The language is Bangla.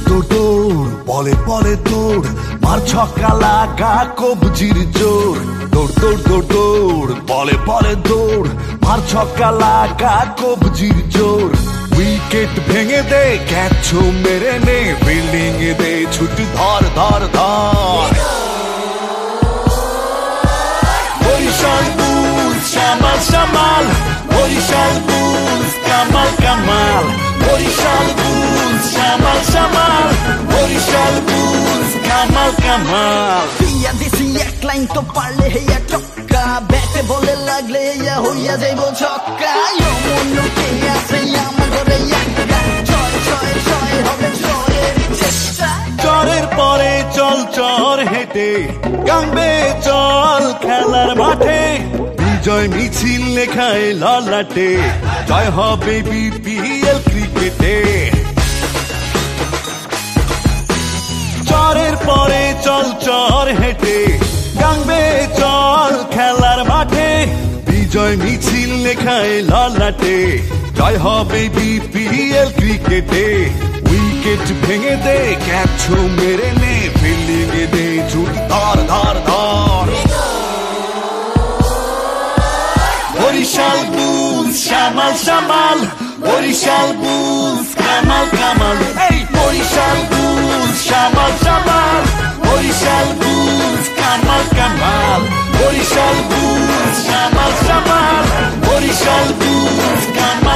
দৌড় দৌড় বলে বলে দৌড় মার ছক্কা লাগা কবজির জোর দৌড় দৌড় দৌড় দৌড় বলে বলে দৌড় মার ছক্কা লাগা কবজির জোর উইকেট ভেঙে দে ক্যাচ মেরে নে ফিল্ডিং এ দে ছুটি ধর ধর ধর বরিশাল বুলস সামাল সামাল বরিশাল বুলস কামাল কামাল বরিশাল বুলস সামাল সামাল বরিশাল বুলস কামাল কামাল দিয়া দিছি এক লাইন তো পারলে হেয়া চক্কা ব্যাটে বলে লাগলে হেয়া হইয়া যাইব ছক্কা মনকে আছে আমার ঘরে একটা ছয় ছয় ছয় হবে ছয়ের চেষ্টা চরের পরে চল চর হেঁটে গাঙ্গে চল খেলার মাঠে বিজয় মিছিল লেখায় ললাটে জয় হবে বিপিএল ক্রিকেটে চরের পরে চল চর হেঁটে গাঙ্গে চল খেলার মাঠে বিজয় মিছিল লেখায় ললাটে জয় হবে বিপিএল ক্রিকেটে উইকেট ভেঙে দে ক্যাচ মেরে নে ফিল্ডিং এ দে ছুটি ধর ধর ধর বরিশাল বুলস সামাল সামাল বরিশাল বুলস কামাল কামাল এই বরিশাল বুলস সামাল সামাল বরিশাল বুলস কামাল কামাল বরিশাল বুলস সামাল সামাল বরিশাল বুলস কামাল